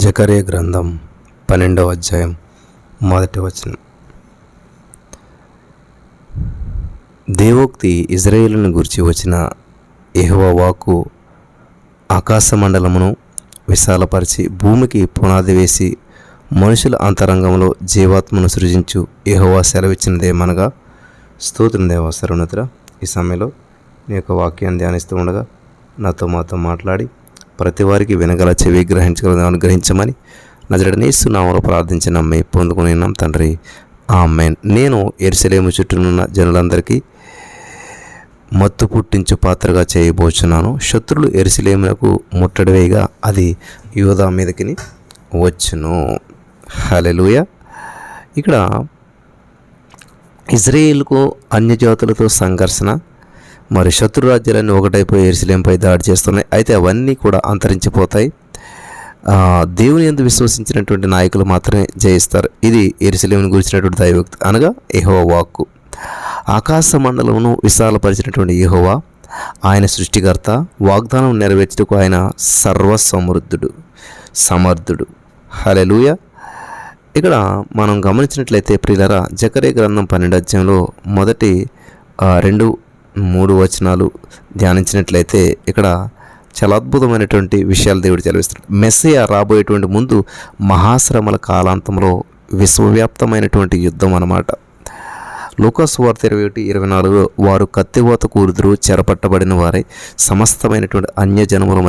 జకర్యా గ్రంథం 12వ అధ్యాయం 1వ వచనం. దేవోక్తి ఇజ్రాయేలును గురించి వచ్చిన యెహోవా వాక్కు, ఆకాశ మండలమును విశాలపరిచి భూమికి పునాది వేసి మనుషుల అంతరంగంలో జీవాత్మను సృజించు యెహోవా సెలవిచ్చినదేమనగా. స్తోత్రం దేవా సర్వోన్నతుడా. ఈ సమయంలో నీ యొక్క వాక్యాన్ని ధ్యానిస్తూ ఉండగా మాతో మాట్లాడి ప్రతి వారికి వినగల చెవి గ్రహించగల అనుగ్రహించమని నజరేయుడైన యేసు నామములో ప్రార్థించి నమ్మి పొందుకున్నాం తండ్రి, ఆమేన్. నేను యెరూషలేము చుట్టూనున్న జనులందరికీ మత్తు పుట్టించు పాత్రగా చేయబోచున్నాను. శత్రులు యెరూషలేమునకు ముట్టడి వేయగా అది యూదా మీదకి వచ్చును. హల్లెలూయా. ఇక్కడ ఇజ్రాయేలుకు అన్యజాతులతో సంఘర్షణ, మరి శత్రు రాజ్యాలన్నీ ఒకటైపోయి యెరూషలేముపై దాడి చేస్తున్నాయి. అయితే అవన్నీ కూడా అంతరించిపోతాయి. దేవుని యందు విశ్వసించినటువంటి నాయకులు మాత్రమే జయిస్తారు. ఇది యెరూషలేమును గురించినటువంటి దైవోక్తి, అనగా యెహోవా వాక్కు. ఆకాశ మండలమును విశాలపరిచినటువంటి యెహోవా ఆయన సృష్టికర్త. వాగ్దానం నెరవేర్చుటకు ఆయన సమర్థుడు. హల్లెలూయా. ఇక్కడ మనం గమనించినట్లయితే ప్రియులారా, జకర్యా గ్రంథం 12వ అధ్యాయంలో మొదటి 2-3 వచనాలు ధ్యానించినట్లయితే ఇక్కడ చాలా అద్భుతమైనటువంటి విషయాలు దేవుడు చదివిస్తున్నాడు. మెస్సయ్య రాబోయేటువంటి ముందు మహాశ్రమల కాలాంతంలో విశ్వవ్యాప్తమైనటువంటి యుద్ధం అన్నమాట. లూకా సువార్త 21:24 వారు కత్తివాత కూరుదురు, చెరపట్టబడిన వారై సమస్తమైనటువంటి అన్యజనముల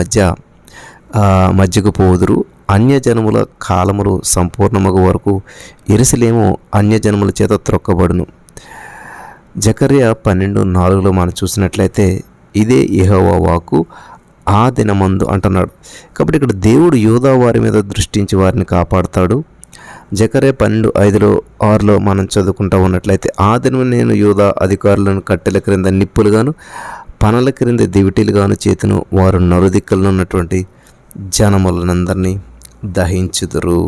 మధ్యకు పోదురు. అన్యజనముల కాలములు సంపూర్ణమగు వరకు యెరూషలేము అన్యజనముల చేత త్రొక్కబడును. జకర్యా 12:4 మనం చూసినట్లయితే ఇదే యెహోవా వాక్కు ఆ దినమందు అంటున్నాడు. కాబట్టి ఇక్కడ దేవుడు యూదా వారి మీద దృష్టించి వారిని కాపాడుతాడు. జకర్యా 12:5-6 మనం చదువుకుంటూ ఉన్నట్లయితే, ఆ దినం నేను యూదా అధికారులను కట్టెల క్రింద నిప్పులుగాను పనల క్రింద దివిటీలుగాను చేతును, వారు నలుదిక్కులను ఉన్నటువంటి జనములనందరినీ దహించుదురు.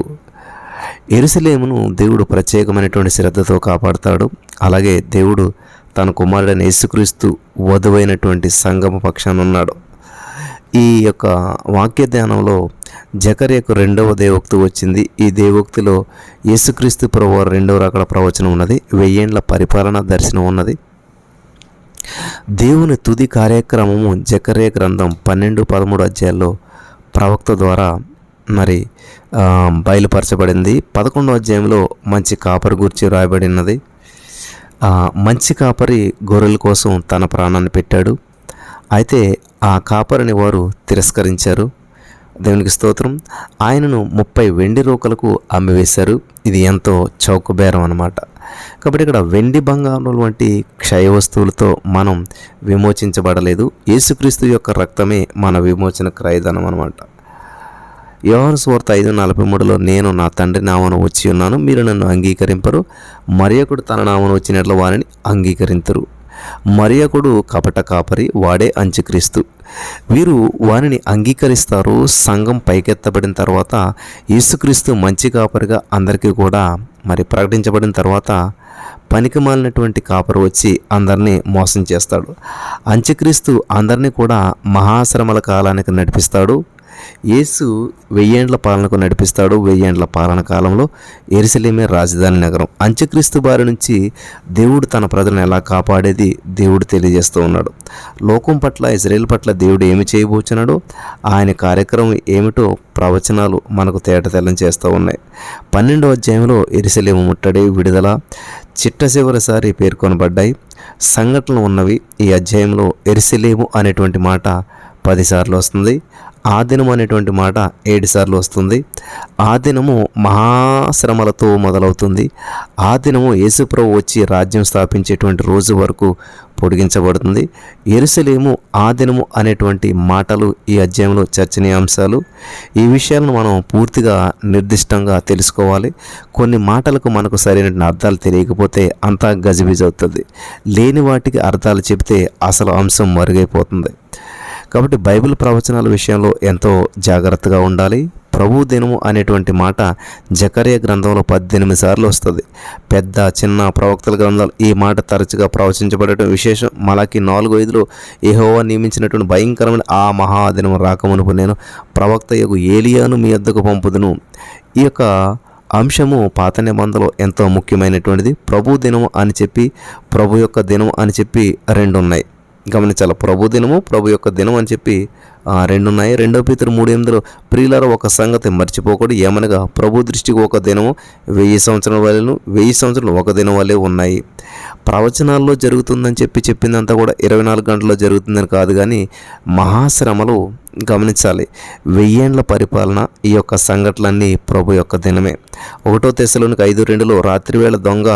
యెరూషలేమును దేవుడు ప్రత్యేకమైనటువంటి శ్రద్ధతో కాపాడుతాడు. అలాగే దేవుడు తన కుమారుడైన యేసుక్రీస్తు వధువైనటువంటి సంగమ పక్షాన ఉన్నాడు. ఈ యొక్క వాక్య ధ్యానంలో జకర్యాకు 2వ దేవోక్తి వచ్చింది. ఈ దేవోక్తిలో యేసుక్రీస్తు ప్రభువారి 2వ రాకడ ప్రవచనం ఉన్నది. 1000 ఏండ్ల పరిపాలన దర్శనం ఉన్నది. దేవుని తుది కార్యక్రమము జకర్యా గ్రంథం 12-13 అధ్యాయాల్లో ప్రవక్త ద్వారా మరి బయలుపరచబడింది. 11వ అధ్యాయంలో మంచి కాపరి గురించి రాయబడినది. మంచి కాపరి గొర్రెల కోసం తన ప్రాణాన్ని పెట్టాడు. అయితే ఆ కాపరిని వారు తిరస్కరించారు. దేవునికి స్తోత్రం. ఆయనను 30 వెండి రూకలకు అమ్మివేశారు. ఇది ఎంతో చౌకబేరం అన్నమాట. కాబట్టి ఇక్కడ వెండి బంగారం వంటి క్షయ వస్తువులతో మనం విమోచించబడలేదు. యేసుక్రీస్తు యొక్క రక్తమే మన విమోచన క్రయధనం అన్నమాట. యోహాను సువార్త 5:43 నేను నా తండ్రి నామమున వచ్చి ఉన్నాను, మీరు నన్ను అంగీకరింపరు. మరియొకడు తన నామమున వచ్చినట్లు వారిని అంగీకరింతురు. మరియొకడు కపట కాపరి, వాడే అంత్యక్రీస్తు. వీరు వారిని అంగీకరిస్తారు. సంఘం పైకెత్తబడిన తర్వాత యేసుక్రీస్తు మంచి కాపరిగా అందరికీ కూడా మరి ప్రకటించబడిన తర్వాత పనికిమాలినటువంటి కాపరి వచ్చి అందరినీ మోసం చేస్తాడు. అంత్యక్రీస్తు అందరినీ కూడా మహాశ్రమల కాలానికి నడిపిస్తాడు. యేసు 1000 ఏండ్ల పాలనకు నడిపిస్తాడు. 1000 ఏండ్ల పాలన కాలంలో యెరూషలేమే రాజధాని నగరం. అంత్యక్రీస్తు బారి నుంచి దేవుడు తన ప్రజలను ఎలా కాపాడేది దేవుడు తెలియజేస్తూ ఉన్నాడు. లోకం పట్ల, ఇజ్రాయేల్ పట్ల దేవుడు ఏమి చేయబోచున్నాడో, ఆయన కార్యక్రమం ఏమిటో ప్రవచనాలు మనకు తేటతెల్లం చేస్తూ ఉన్నాయి. 12వ అధ్యాయంలో యెరూషలేము ముట్టడి, విడుదల చిట్ట చివరిసారి పేర్కొనబడ్డాయి సంఘటనలు ఉన్నవి. ఈ అధ్యాయంలో యెరూషలేము అనేటువంటి మాట 10 సార్లు వస్తుంది. ఆ దినం అనేటువంటి మాట 7 సార్లు వస్తుంది. ఆ దినము మహాశ్రమలతో మొదలవుతుంది. ఆ దినము యేసుప్రభు వచ్చి రాజ్యం స్థాపించేటువంటి రోజు వరకు పొడిగించబడుతుంది. యెరూషలేము ఆ దినము అనేటువంటి మాటలు ఈ అధ్యాయంలో చర్చనీయాంశాలు. ఈ విషయాలను మనం పూర్తిగా నిర్దిష్టంగా తెలుసుకోవాలి. కొన్ని మాటలకు మనకు సరైన అర్థాలు తెలియకపోతే అంతా గజిబిజి అవుతుంది. లేని వాటికి అర్థాలు చెబితే అసలు అంశం మరుగైపోతుంది. కాబట్టి బైబిల్ ప్రవచనాల విషయంలో ఎంతో జాగ్రత్తగా ఉండాలి. ప్రభు దినము అనేటువంటి మాట జకర్యా గ్రంథంలో 18 సార్లు వస్తుంది. పెద్ద చిన్న ప్రవక్తల గ్రంథాలు ఈ మాట తరచుగా ప్రవచించబడటం విశేషం. మలాకి 4:5లో యెహోవా నియమించినటువంటి భయంకరమైన ఆ మహాదినం రాకమునుపు నేను ప్రవక్త యగు ఏలియాను మీ వద్దకు పంపుదును. ఈ యొక్క అంశము పాత నిబంధనలో ఎంతో ముఖ్యమైనటువంటిది. ప్రభు దినము అని చెప్పి, ప్రభు యొక్క దినం అని చెప్పి రెండు ఉన్నాయి. గమనించాలి, ప్రభు దినము, ప్రభు యొక్క దినం అని చెప్పి రెండు ఉన్నాయి. 2 Peter 3:8లో ప్రియులారా ఒక సంగతి మర్చిపోకూడదు, ఏమనగా ప్రభు దృష్టికి ఒక దినము 1000 సంవత్సరాల వలెను, 1000 సంవత్సరాలు ఒక దినం వలె ఉన్నాయి. ప్రవచనాల్లో జరుగుతుందని చెప్పిందంతా కూడా 24 గంటల్లో జరుగుతుందని కాదు, కానీ మహాశ్రమలు గమనించాలి. 1000 ఏండ్ల పరిపాలన, ఈ యొక్క సంఘటనలన్నీ ప్రభు యొక్క దినమే. 1 Thessalonians 5:2లో రాత్రివేళ దొంగ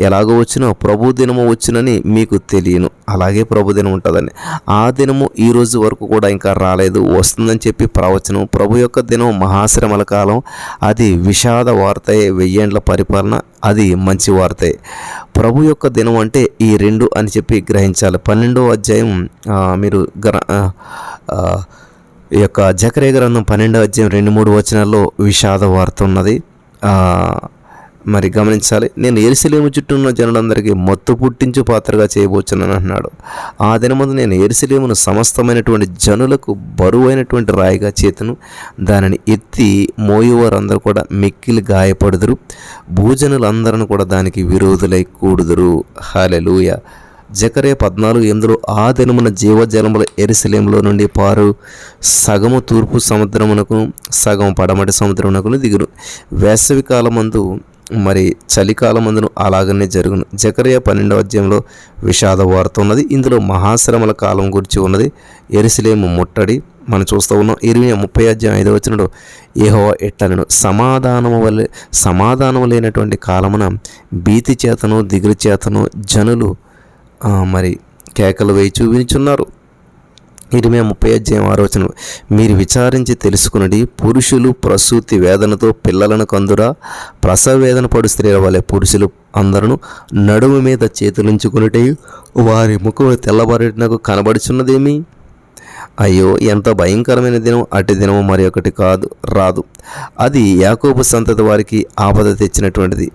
ఎలాగో వచ్చినో ప్రభు దినము వచ్చునని మీకు తెలియను, అలాగే ప్రభు దినం ఉంటుందని. ఆ దినము ఈ రోజు వరకు కూడా ఇంకా రాలేదు, వస్తుందని చెప్పి ప్రవచనం. ప్రభు యొక్క దినం మహాశ్రమల కాలం, అది విషాద వార్తే. 1000 ఏండ్ల పరిపాలన, అది మంచి వార్తే. ప్రభు యొక్క దినం అంటే ఈ రెండు అని చెప్పి గ్రహించాలి. 12వ అధ్యాయం మీరు ఈ యొక్క జకర్యా గ్రంథం 12వ అధ్యాయం 2-3 వచనాల్లో విషాద వార్త ఉన్నది. మరి గమనించాలి. నేను యెరూషలేము చుట్టూ ఉన్న జనులందరికీ మత్తు పుట్టించు పాత్రగా చేయబోచున్నాను అన్నాడు. ఆ దినమందు నేను యెరూషలేమును సమస్తమైనటువంటి జనులకు బరువైనటువంటి రాయిగా చేతును, దానిని ఎత్తి మోయువారందరూ కూడా మిక్కిలి గాయపడుదురు, భూజనులందరూ కూడా దానికి విరోధులై కూడుదురు. హల్లెలూయా. జకర్యా 14:8లో ఆ దినమున జీవజలముల యెరూషలేములో నుండి పారు, సగము తూర్పు సముద్రమునకు, సగం పడమటి సముద్రమునకును దిగును. వేసవి కాలమందు మరి చలికాలమందును అలాగనే జరుగును. జకర్యా 12వ అధ్యాయంలో విషాద వార్త ఉన్నది. ఇందులో మహాశ్రమల కాలం గురించి ఉన్నది. యెరూషలేము ముట్టడి మనం చూస్తూ ఉన్నాం. 30వ అధ్యాయం 5వ వచనంలో యెహోవా ఇట్లనెను, సమాధానము లేనటువంటి కాలమున భీతి చేతను దిగులు చేతను జనులు మరి కేకలు వేయిచు వినిచున్నారు. 30వ అధ్యాయం 6వ వచనం, మీరు విచారించి తెలుసుకునడి, పురుషులు ప్రసూతి వేదనతో పిల్లలను కందురా, ప్రసవ వేదన పడు స్త్రీల వలె పురుషులు అందరూ నడుము మీద చేతులుంచుకున్నట్టు వారి ముఖము తెల్లబడినకు కనబడుచున్నదేమి? అయ్యో, ఎంత భయంకరమైన దినం! అటు దినము మరి ఒకటి రాదు, అది యాకోబు సంతతి వారికి ఆపద తెచ్చినటువంటిది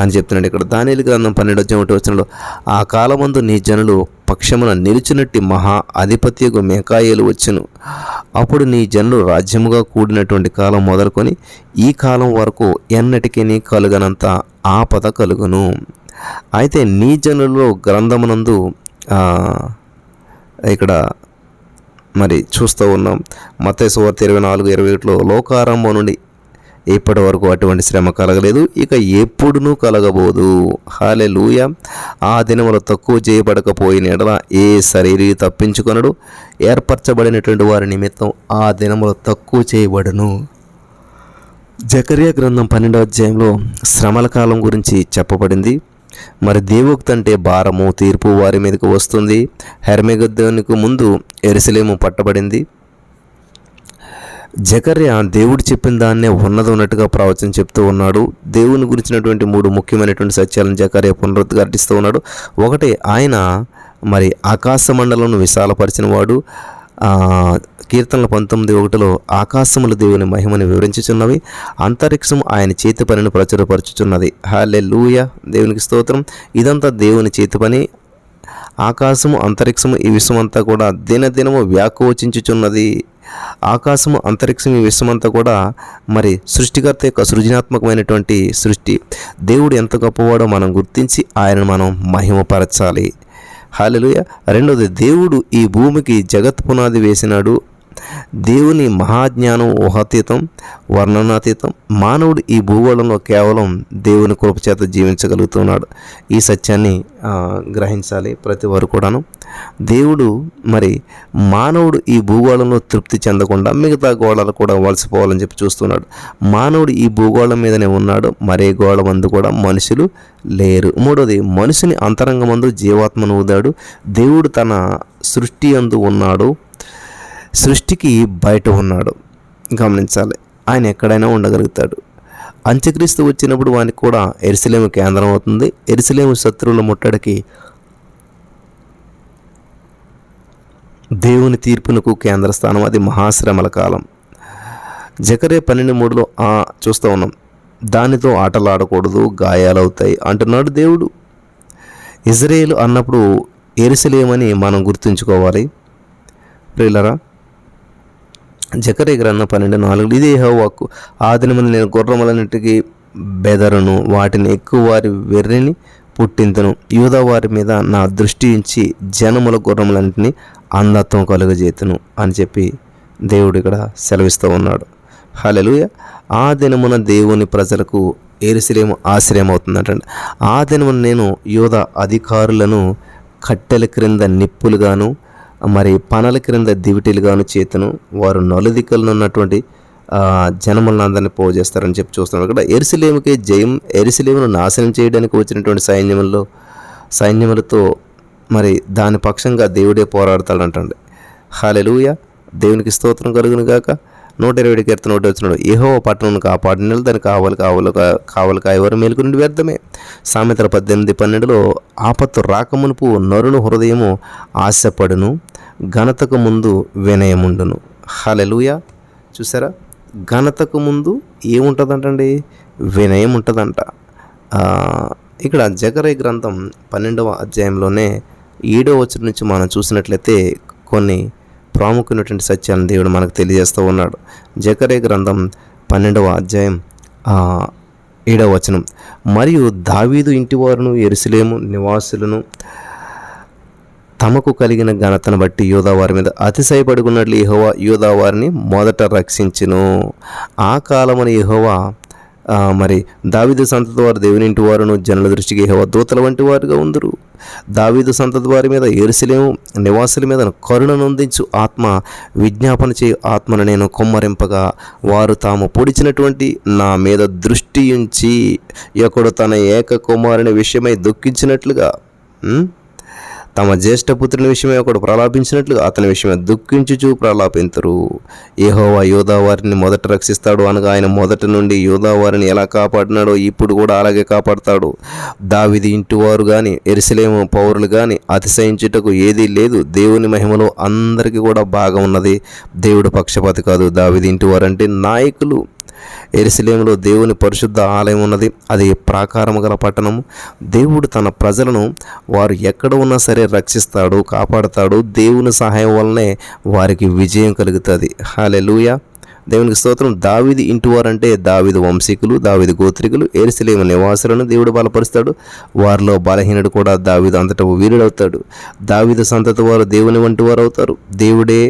అని చెప్తున్నాడు ఇక్కడ. దానియేలు గ్రంథం 12వ వచనంలో ఆ కాలమందు నీ జనులు పక్షమున నిలిచినట్టి మహా అధిపత్యకు మీకాయేలు వచ్చును. అప్పుడు నీ జనులు రాజ్యముగా కూడినటువంటి కాలం మొదలుకొని ఈ కాలం వరకు ఎన్నటికీ నీ కలుగనంత ఆపద కలుగును. అయితే నీ జనుల్లో గ్రంథమునందు ఇక్కడ మరి చూస్తూ ఉన్నాం. మత్తయి సువార్త 24:21లో లోకారంభం నుండి ఇప్పటి వరకు అటువంటి శ్రమ కలగలేదు, ఇక ఎప్పుడునూ కలగబోదు. హల్లెలూయా. ఆ దినములో తక్కువ చేయబడకపోయిన ఎడల ఏ శరీరీ తప్పించుకొనడు, ఏర్పరచబడినటువంటి వారి నిమిత్తం ఆ దినములో తక్కువ చేయబడును. జకర్యా గ్రంథం 12వ అధ్యాయంలో శ్రమల కాలం గురించి చెప్పబడింది. మరి దేవోక్తి అంటే భారము, తీర్పు వారి మీదకు వస్తుంది. హెర్మగెద్దోనుకు ముందు యెరూషలేము పట్టబడింది. జకర్యా దేవుడు చెప్పిన దాన్నే ఉన్నట్టుగా ప్రవచనం చెప్తూ ఉన్నాడు. దేవుని గురించినటువంటి 3 ముఖ్యమైనటువంటి సత్యాలను జకర్యా పునరుద్ఘాటిస్తూ ఉన్నాడు. ఒకటి, ఆయన మరి ఆకాశ మండలను విశాలపరిచిన వాడు. కీర్తనల 19:1లో ఆకాశములు దేవుని మహిమని వివరించుచున్నవి, అంతరిక్షం ఆయన చేతి పనిని ప్రచురపరచుచున్నది. హల్లెలూయా, దేవునికి స్తోత్రం. ఇదంతా దేవుని చేతి పని. ఆకాశము, అంతరిక్షము, ఈ విశ్వమంతా కూడా దినదినము వ్యాకోచించుచున్నది. ఆకాశము, అంతరిక్షం, ఈ విశ్వమంతా కూడా మరి సృష్టికర్త యొక్క సృజనాత్మకమైనటువంటి సృష్టి. దేవుడు ఎంత గొప్పవాడో మనం గుర్తించి ఆయనను మనం మహిమపరచాలి. హల్లెలూయా. రెండవది, దేవుడు ఈ భూమికి జగత్ పునాది వేసినాడు. దేవుని మహాజ్ఞానం ఊహాతీతం, వర్ణనాతీతం. మానవుడు ఈ భూగోళంలో కేవలం దేవుని కృపచేత జీవించగలుగుతున్నాడు. ఈ సత్యాన్ని గ్రహించాలి ప్రతి వారు కూడాను. దేవుడు మరి మానవుడు ఈ భూగోళంలో తృప్తి చెందకుండా మిగతా గోళాలు కూడా వలసిపోవాలని చెప్పి చూస్తున్నాడు. మానవుడు ఈ భూగోళం మీదనే ఉన్నాడు, మరే గోళ మందు కూడా మనుషులు లేరు. మూడోది, మనుషుని అంతరంగమందు జీవాత్మను ఊదాడు. దేవుడు తన సృష్టి యందు ఉన్నాడు, సృష్టికి బయట ఉన్నాడు. గమనించాలి, ఆయన ఎక్కడైనా ఉండగలుగుతాడు. అంత్యక్రీస్తు వచ్చినప్పుడు వానికి కూడా యెరూషలేము కేంద్రం అవుతుంది. యెరూషలేము శత్రువుల ముట్టడికి, దేవుని తీర్పునకు కేంద్ర స్థానం. అది మహాశ్రమల కాలం. జకర్యా 12:3లో చూస్తూ ఉన్నాం, దానితో ఆటలు ఆడకూడదు, గాయాలవుతాయి అంటున్నాడు దేవుడు. ఇజ్రాయేలు అన్నప్పుడు యెరూషలేమని మనం గుర్తుంచుకోవాలి ప్రియులరా. జకర్యా గ్రంథం 12:4, ఇదే యెహోవాకు ఆ దినమందు నేను గుర్రములన్నిటికీ బెదరును, వాటిని ఎక్కువ వారి వెర్రిని పుట్టింతును, యూదా వారి మీద నా దృష్టి ఉంచి జనముల గుర్రములన్నింటినీ అంధత్వం కలుగజేతును అని చెప్పి దేవుడు ఇక్కడ సెలవిస్తూ ఉన్నాడు. హల్లెలూయా. ఆ దినమున దేవుని ప్రజలకు యెరూషలేము ఆశ్రయం అవుతుందంటండి. ఆ దినమున నేను యూదా అధికారులను కట్టెల క్రింద నిప్పులుగాను, మరి పనల క్రింద దివిటీలుగాను చేతును, వారు నలుదిక్కలను ఉన్నటువంటి జనములను అందరినీ పోగు చేస్తారని చెప్పి చూస్తున్నాడు. ఇక్కడ యెరూషలేముకే జయం, యెరూషలేమును నాశనం చేయడానికి వచ్చినటువంటి సైన్యములతో మరి దాని పక్షంగా దేవుడే పోరాడతాడంటండి. హల్లెలూయా. దేవునికి స్తోత్రం కలుగును గాక. 120 కీర్తన 1 వచ్చినాడు, యెహోవా పట్టణమును కాపాడిన దాని కావలి కాయవారు మేలుకు నుండి వ్యర్థమే. సామెతల 18:12లో ఆపత్తు రాకమునుపు నరుని హృదయము ఆశపడును, ఘనతకు ముందు వినయముండును. హల్లెలూయా. చూసారా, ఘనతకు ముందు ఏముంటుందంటండి? వినయం ఉంటుందంట. ఇక్కడ జకర్యా గ్రంథం 12వ అధ్యాయంలోనే 7వ వచనం నుంచి మనం చూసినట్లయితే కొన్ని ప్రాముఖ్యమైనటువంటి సత్యాలను దేవుడు మనకు తెలియజేస్తూ ఉన్నాడు. జకర్యా గ్రంథం 12వ అధ్యాయం 7వ వచనం, మరియు దావీదు ఇంటివారును యెరూషలేము నివాసులను తమకు కలిగిన ఘనతను బట్టి యూదా వారి మీద అతిశయపడుకున్నట్లు యెహోవా యూదా వారిని మొదట రక్షించును. ఆ కాలమున యెహోవా మరి దావీదు సంతతి వారు దేవుని ఇంటి వారును జనుల దృష్టికి యెహోవా దూతల వంటి వారుగా ఉందరు. దావీదు సంతతి వారి మీద యెరూషలేము నివాసుల మీద కరుణ నొందించు ఆత్మ, విజ్ఞాపన చేయు ఆత్మను నేను కొమ్మరింపగా వారు తాము పొడిచినటువంటి నా మీద దృష్టి ఉంచి ఒకడు తన ఏక కుమారుని విషయమై దుఃఖించినట్లుగా, తమ జ్యేష్ఠపుత్రుని విషయమై ఒకడు ప్రలాపించినట్లుగా అతని విషయమై దుఃఖించుచూ ప్రలాపింతురు. యెహోవా యూదా వారిని మొదట రక్షిస్తాడు అనగా ఆయన మొదటి నుండి యూదా వారిని ఎలా కాపాడినాడో ఇప్పుడు కూడా అలాగే కాపాడతాడు. దావీదు ఇంటివారు కానీ యెరూషలేము పౌరులు కానీ అతిశయించుటకు ఏదీ లేదు. దేవుని మహిమలో అందరికీ కూడా భాగం ఉన్నది. దేవుడు పక్షపాతి కాదు. దావీదు ఇంటివారు అంటే నాయకులు. యెరూషలేములో దేవుని పరిశుద్ధ ఆలయం ఉన్నది. అది ప్రాకారము గల పట్టణము. దేవుడు తన ప్రజలను వారు ఎక్కడ ఉన్నా సరే రక్షిస్తాడు, కాపాడతాడు. దేవుని సహాయం వల్లనే వారికి విజయం కలుగుతుంది. హల్లెలూయా. దేవునికి స్తోత్రం. దావీదు ఇంటివారంటే దావీదు వంశీకులు, దావీదు గోత్రికులు. యెరూషలేము నివాసులను దేవుడు బలపరుస్తాడు. వారిలో బలహీనుడు కూడా దావీదు అంతటా వీరుడవుతాడు. దావీదు సంతతి వారు దేవుని వంటి వారు అవుతారు. దేవుడే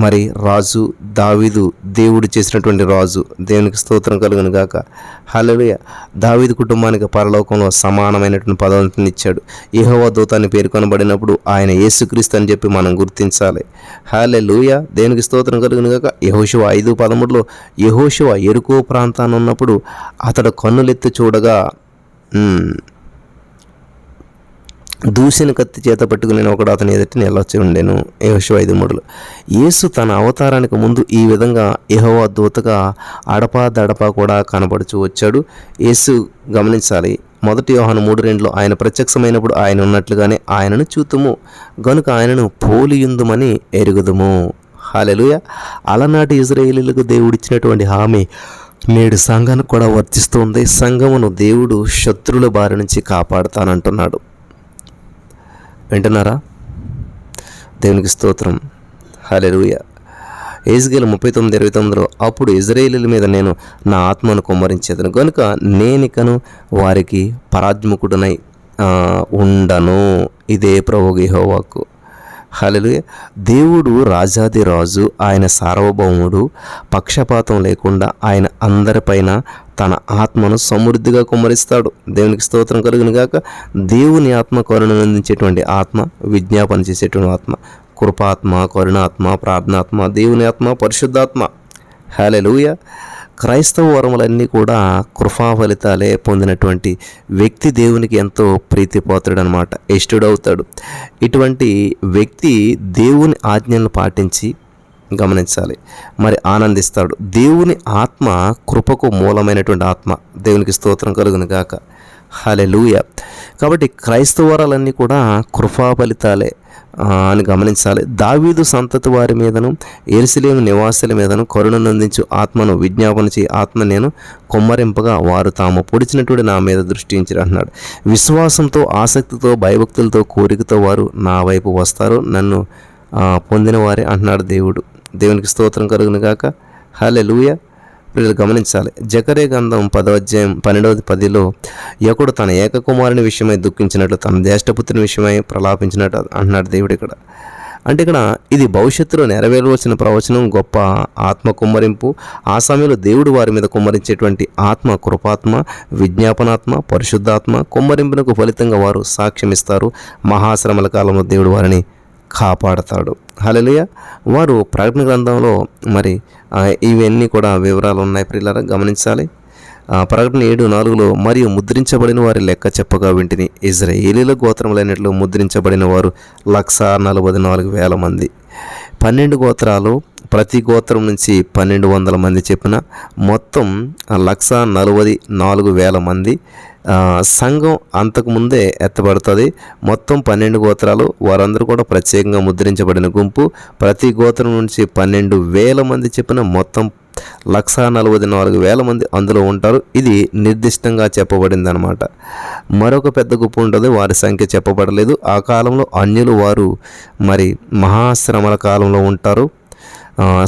మరి రాజు. దావీదు దేవుడు చేసినటువంటి రాజు. దేవునికి స్తోత్రం కలుగును గాక. హల్లెలూయా. దావీదు కుటుంబానికి పరలోకంలో సమానమైనటువంటి పదవిని ఇచ్చాడు. యెహోవా దూతాన్ని పేర్కొనబడినప్పుడు ఆయన యేసుక్రీస్తు అని చెప్పి మనం గుర్తించాలి. హల్లెలూయా. దేవునికి స్తోత్రం కలుగును గాక. యెహోషువ 5:13లో యెహోషువ యెరికో ప్రాంతాన్ని ఉన్నప్పుడు అతడు కన్నులెత్తి చూడగా దూసిన కత్తి చేత పట్టుకుని ఒకడు అతని ఎదుట నిలవచ్చి ఉండెను. యెహోషువ 5:3లో యేసు తన అవతారానికి ముందు ఈ విధంగా యెహోవా దూతగా అడపా కూడా కనబడుచూ వచ్చాడు. యేసు గమనించాలి. 1 యోహాను 3:2లో ఆయన ప్రత్యక్షమైనప్పుడు ఆయన ఉన్నట్లుగానే ఆయనను చూతుము, గనుక ఆయనను పోలియుందుమని ఎరుగుదుము. హల్లెలూయా. అలనాటి ఇశ్రాయేలీయులకు దేవుడిచ్చినటువంటి హామీ నేడు సంఘానికి కూడా వర్తిస్తుంది. సంఘమును దేవుడు శత్రువుల బారి నుంచి కాపాడుతానంటున్నాడు. వింటున్నారా? దేవునికి స్తోత్రం. హల్లెలూయా. యెహెజ్కేలు 39:29లో అప్పుడు ఇశ్రాయేలీయుల మీద నేను నా ఆత్మను కుమ్మరించేదను, కనుక నేనికను వారికి పరాజ్ముకుడనై ఉండను. ఇదే ప్రభువు యెహోవాకు. హల్లెలూయా. దేవుడు రాజాది రాజు. ఆయన సార్వభౌముడు. పక్షపాతం లేకుండా ఆయన అందరిపైన తన ఆత్మను సమృద్ధిగా కుమ్మరిస్తాడు. దేవునికి స్తోత్రం కలుగును గాక. దేవుని ఆత్మ కరుణను అందించేటువంటి ఆత్మ, విజ్ఞాపన చేసేటువంటి ఆత్మ, కృపాత్మ, కరుణాత్మ, ప్రార్థనాత్మ, దేవుని ఆత్మ, పరిశుద్ధాత్మ. హల్లెలూయా. క్రైస్తవ వరములన్నీ కూడా కృపా ఫలితాలే పొందినటువంటి వ్యక్తి దేవునికి ఎంతో ప్రీతిపాత్రుడు అనమాట, ఇష్టడవుతాడు. ఇటువంటి వ్యక్తి దేవుని ఆజ్ఞలను పాటించి గమనించాలి, మరి ఆనందిస్తాడు. దేవుని ఆత్మ కృపకు మూలమైనటువంటి ఆత్మ. దేవునికి స్తోత్రం కలుగును గాక. హల్లెలూయా. కాబట్టి క్రైస్తవ వరాలన్నీ కూడా కృపా ఫలితాలే. అని గమనించాలి. దావీదు సంతతి వారి మీదను యెరూషలేము నివాసుల మీదను కరుణనందించు ఆత్మను విజ్ఞాపన చేయి ఆత్మ నేను కొమ్మరింపగా వారు తాము పొడిచినటువంటి నా మీద దృష్టి ఉంచిరి అంటున్నాడు. విశ్వాసంతో, ఆసక్తితో, భయభక్తులతో, కోరికతో వారు నా వైపు వస్తారు, నన్ను పొందిన వారే అంటున్నాడు దేవుడు. దేవునికి స్తోత్రం కలుగును గాక. హల్లెలూయా. వీళ్ళు గమనించాలి. జకర్యా గ్రంథం 10వ అధ్యాయం 12-10లో యకుడు తన ఏకకుమారుని విషయమై దుఃఖించినట్లు, తన జ్యేష్ఠపుత్రుని విషయమై ప్రలాపించినట్టు అంటున్నాడు దేవుడు ఇక్కడ. అంటే ఇక్కడ ఇది భవిష్యత్తులో నెరవేరవలసిన ప్రవచనం, గొప్ప ఆత్మ కుమ్మరింపు. ఆ సమయంలో దేవుడు వారి మీద కుమ్మరించేటువంటి ఆత్మ కృపాత్మ, విజ్ఞాపనాత్మ, పరిశుద్ధాత్మ కుమ్మరింపునకు ఫలితంగా వారు సాక్ష్యమిస్తారు. మహాశ్రమల కాలంలో దేవుడు వారిని కాపాడతాడు. హల్లెలూయా. వారు ప్రకటన గ్రంథంలో మరి ఇవన్నీ కూడా వివరాలు ఉన్నాయి ప్రియులారా, గమనించాలి. ప్రకటన 7:4లో మరియు ముద్రించబడిన వారి లెక్క చెప్పగా వింటిని, ఇజ్రాయేలీల గోత్రములైనట్లు ముద్రించబడిన వారు 1,44,000 మంది. 12 గోత్రాలు, ప్రతి గోత్రం నుంచి 1,200 మంది చెప్పిన మొత్తం 1,44,000 మంది. సంఘం అంతకుముందే ఎత్తబడుతుంది. మొత్తం 12 గోత్రాలు, వారందరూ కూడా ప్రత్యేకంగా ముద్రించబడిన గుంపు. ప్రతి గోత్రం నుంచి 12,000 మంది చెప్పిన మొత్తం 1,44,000 మంది అందులో ఉంటారు. ఇది నిర్దిష్టంగా చెప్పబడింది అనమాట. మరొక పెద్ద గుంపు ఉంటుంది, వారి సంఖ్య చెప్పబడలేదు. ఆ కాలంలో అన్యులు వారు మరి మహాశ్రమల కాలంలో ఉంటారు.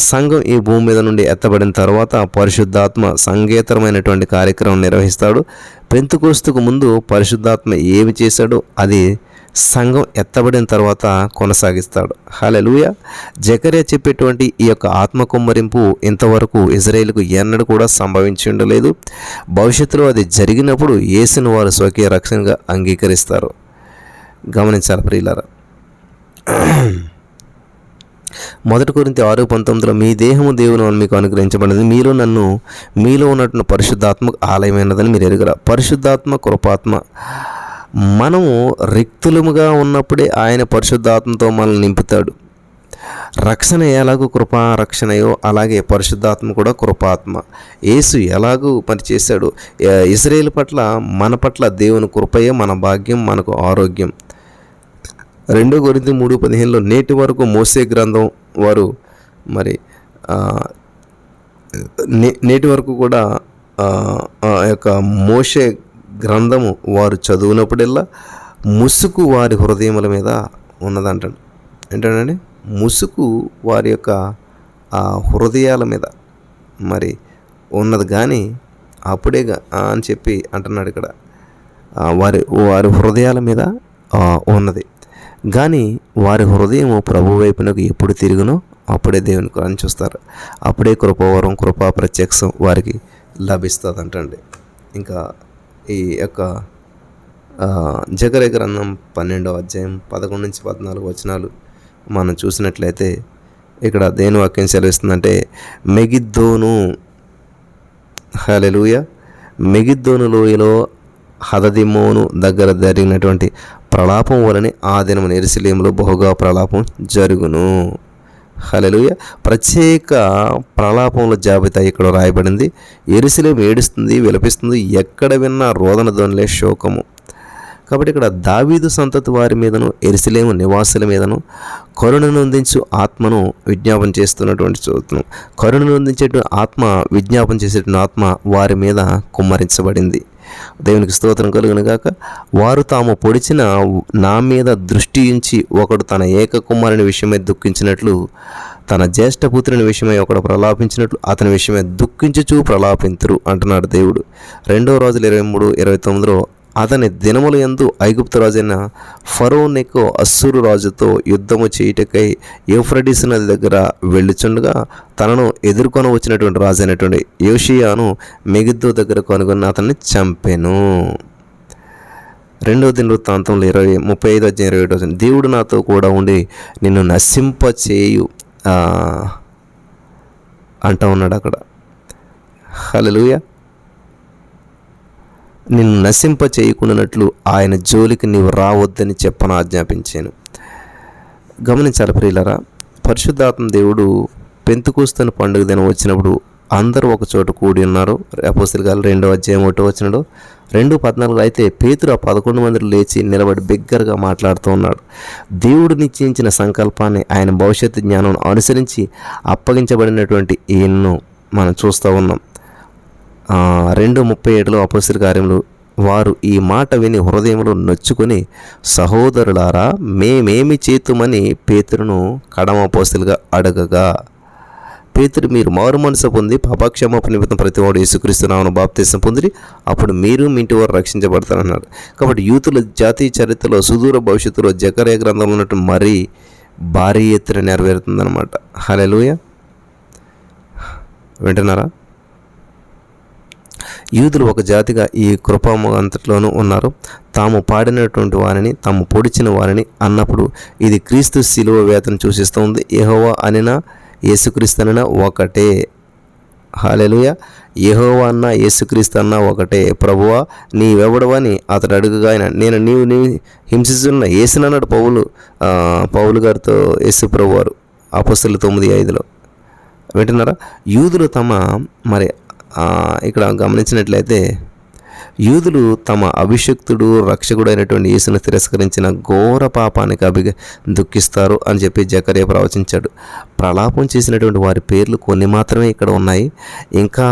సంఘం ఈ భూమి మీద నుండి ఎత్తబడిన తర్వాత పరిశుద్ధాత్మ సంగేతరమైనటువంటి కార్యక్రమం నిర్వహిస్తాడు. పెంతెకోస్తుకు ముందు పరిశుద్ధాత్మ ఏమి చేశాడో అది సంఘం ఎత్తబడిన తర్వాత కొనసాగిస్తాడు. హల్లెలూయా. జకర్యా చెప్పేటువంటి ఈ యొక్క ఆత్మ కుమ్మరింపు ఇంతవరకు ఇజ్రాయేలుకు ఎన్నడూ కూడా సంభవించి ఉండలేదు. భవిష్యత్తులో అది జరిగినప్పుడు యేసును వారు స్వకీయ రక్షణగా అంగీకరిస్తారు. గమనించాలి ప్రియులారా. 1 కొరింథీ 6:19లో మీ దేహము దేవుని వలన మీకు అనుగ్రహించబడినది, మీలో ఉన్నటువంటి పరిశుద్ధాత్మ ఆలయమైనదని మీరు ఎరుగరా. పరిశుద్ధాత్మ కృపాత్మ. మనము రిక్తులముగా ఉన్నప్పుడే ఆయన పరిశుద్ధాత్మతో మనల్ని నింపుతాడు. రక్షణ ఎలాగూ కృపా రక్షణయో అలాగే పరిశుద్ధాత్మ కూడా కృపాత్మ. యేసు ఎలాగూ పనిచేశాడు. ఇశ్రాయేలు పట్ల, మన పట్ల దేవుని కృపయే మన భాగ్యం, మనకు ఆరోగ్యం. 2 కొరింథీ 3:15లో నేటి వరకు మోసే గ్రంథం వారు మరి నేటి వరకు కూడా యొక్క మోషే గ్రంథము వారు చదువునప్పుడల్లా ముసుగు వారి హృదయముల మీద ఉన్నదంటాడు. ఏంటంటే ముసుగు వారి యొక్క హృదయాల మీద మరి ఉన్నది, కానీ అప్పుడే అని చెప్పి అంటున్నాడు ఇక్కడ. వారి హృదయాల మీద ఉన్నది, కానీ వారి హృదయము ప్రభు వైపునకు ఎప్పుడు తిరుగునో అప్పుడే దేవుని అని చూస్తారు. అప్పుడే కృపావరం, కృపా ప్రత్యక్షం వారికి లభిస్తుంది అంటండి. ఇంకా ఈ యొక్క జకర్యా గ్రంథం 12వ అధ్యాయం 11-14 వచనాలు మనం చూసినట్లయితే ఇక్కడ దేని వాక్యం సెలవిస్తుందంటే, మెగిద్దోను, హల్లెలూయా, మెగిద్దోను లోయలో హదదిమ్మోను దగ్గర జరిగినటువంటి ప్రలాపం వలనే ఆ దినమున యెరూషలేములో బహుగా ప్రలాపం జరుగును. హల్లెలూయా. ప్రత్యేక ప్రలాపంలో జాబితా ఇక్కడ రాయబడింది. యెరూషలేము ఏడుస్తుంది, విలపిస్తుంది, ఎక్కడ విన్నా రోదన ధ్వనులే శోకము. కాబట్టి ఇక్కడ దావీదు సంతతి వారి మీదను యెరూషలేము నివాసుల మీదను కరుణనందించు ఆత్మను విజ్ఞాపన చేస్తున్నటువంటి చూస్తున్నాం. కరుణనందించేటువంటి ఆత్మ, విజ్ఞాపన చేసేటువంటి ఆత్మ వారి మీద కుమ్మరించబడింది. దేవునికి స్తోత్రం కలుగును గాక. వారు తాము పొడిచిన నా మీద దృష్టి ఉంచి ఒకడు తన ఏక కుమారుని విషయమై దుఃఖించినట్లు, తన జ్యేష్ఠపుత్రుని విషయమై ఒకడు ప్రలాపించినట్లు అతని విషయమై దుఃఖించుచూ ప్రలాపింతురు అంటున్నాడు దేవుడు. 2 రాజులు 23:29లో అతని దినముల యందు ఐగుప్తు రాజైన ఫరో నెకో అస్సూరు రాజుతో యుద్ధము చేయుటకై యూఫ్రటీసు నది దగ్గర వెళ్ళుచుండగా తనను ఎదుర్కొని వచ్చినటువంటి రాజైనటువంటి యోషియాను మెగిద్దో దగ్గర కనుగొన్న అతన్ని చంపెను. 2వ దినవృత్తాంతంలో 35వ అధ్యాయం 27వ వచనం, దేవుడు నాతో కూడా ఉండి నిన్ను నశింపచేయు అంటూ ఉన్నాడు అక్కడ. హల్లెలూయా. నిన్ను నశింప చేయకుండానట్లు ఆయన జోలికి నీవు రావద్దని చెప్పను ఆజ్ఞాపించాను. గమనించాలి ప్రియులారా. పరిశుద్ధాత్మ దేవుడు పెంతెకోస్తు పండుగ దినం వచ్చినప్పుడు అందరూ ఒక చోట కూడి ఉన్నారు. అపోస్తలుల కార్యాలు 2:1 2:14 అయితే పేతురు ఆ 11 మందిలో లేచి నిలబడి బిగ్గరగా మాట్లాడుతూ ఉన్నాడు. దేవుడు నిశ్చయించిన సంకల్పాన్ని, ఆయన భవిష్యత్తు జ్ఞానం అనుసరించి అప్పగించబడినటువంటి ఈయన్ను మనం చూస్తూ ఉన్నాం. 2:37 అపోస్తలుల కార్యములు వారు ఈ మాట విని హృదయంలో నొచ్చుకొని, సహోదరులారా మేమేమి చేతుమని పేతురును కడమ అపోస్తలుగా అడగగా, పేతురు మీరు మారు మనసు పొంది పాపక్షమాపణ నిమిత్తం ప్రతివాడు యేసుక్రీస్తు నామమున బాప్తిసం పొందిరి, అప్పుడు మీరు మీ ఇంటి వారు రక్షించబడతారన్నాడు. కాబట్టి యూతుల జాతీయ చరిత్రలో సుదూర భవిష్యత్తులో జకర్యా గ్రంథంలో ఉన్నట్టు మరీ భారీ ఎత్తున నెరవేరుతుందన్నమాట. హల్లెలూయా. వింటున్నారా? యూదులు ఒక జాతిగా ఈ కృపము అంతట్లోనూ ఉన్నారు. తాము పాడినటువంటి వారిని, తాము పొడిచిన వారిని అన్నప్పుడు ఇది క్రీస్తు శిలువ వేతను సూచిస్తుంది. యెహోవా అనినా యేసుక్రీస్తు అనినా ఒకటే. హల్లెలూయా. యెహోవా అన్నా యేసుక్రీస్తు అన్నా ఒకటే. ప్రభువా నీవెవడవని అతడు అడుగుగా ఆయన నీవు హింసిస్తున్న యేసునన్నాడు పౌలు గారితో యేసు ప్రభు వారు అపోస్తలుల 9:5. వింటున్నారా? యూదులు తమ ఇక్కడ గమనించినట్లయితే యూదులు తమ అభిషక్తుడు రక్షకుడు అయినటువంటి యేసును తిరస్కరించిన ఘోర పాపానికి దుఃఖిస్తారు అని చెప్పి జకర్యా ప్రవచించాడు. ప్రలాపం చేసినటువంటి వారి పేర్లు కొన్ని మాత్రమే ఇక్కడ ఉన్నాయి. ఇంకా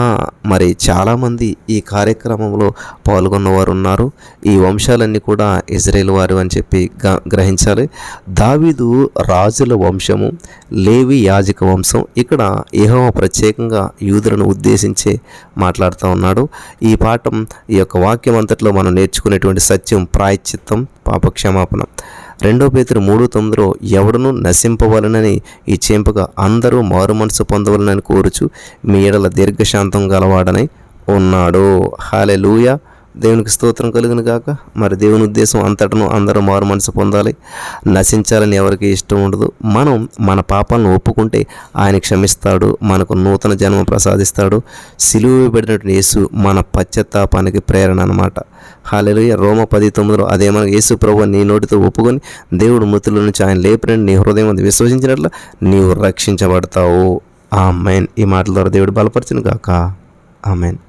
చాలామంది ఈ కార్యక్రమంలో పాల్గొన్నవారు ఉన్నారు. ఈ వంశాలన్నీ కూడా ఇజ్రాయేల్ వారు అని చెప్పి గ్రహించాలి. దావీదు రాజుల వంశము, లేవి యాజక వంశం. ఇక్కడ యెహోవా ప్రత్యేకంగా యూదులను ఉద్దేశించే మాట్లాడుతూ ఉన్నాడు. ఈ పాఠం, ఈ యొక్క వాక్యం అంతట్లో మనం నేర్చుకునేటువంటి సత్యం ప్రాయశ్చిత్తం, పాపక్షమాపణ. 2 పేతురు 3:9 ఎవడును నశింపవలనని ఈ చెంపగా అందరూ మారు మనసు పొందవలనని కోరుచు మీ ఎడల దీర్ఘశాంతం గలవాడనై ఉన్నాడు. హల్లెలూయా. దేవునికి స్తోత్రం కలుగును గాక. దేవుని ఉద్దేశం అంతటను అందరూ మారు మనసు పొందాలి, నశించాలని ఎవరికి ఇష్టం ఉండదు. మనం మన పాపాలను ఒప్పుకుంటే ఆయన క్షమిస్తాడు, మనకు నూతన జన్మ ప్రసాదిస్తాడు. సిలువ వేయబడినటువంటి యేసు మన పశ్చాత్తాపానికి ప్రేరణ అన్నమాట. హల్లెలూయా. రోమా 10:9 అదేమనగా యేసు ప్రభువు నీ నోటితో ఒప్పుకొని దేవుడు మృతుల నుంచి ఆయన లేపినని నీ హృదయం విశ్వసించినట్ల నీవు రక్షించబడతావు. ఆమేన్. ఈ మాటల ద్వారా దేవుడు బలపరచును గాక. ఆమేన్.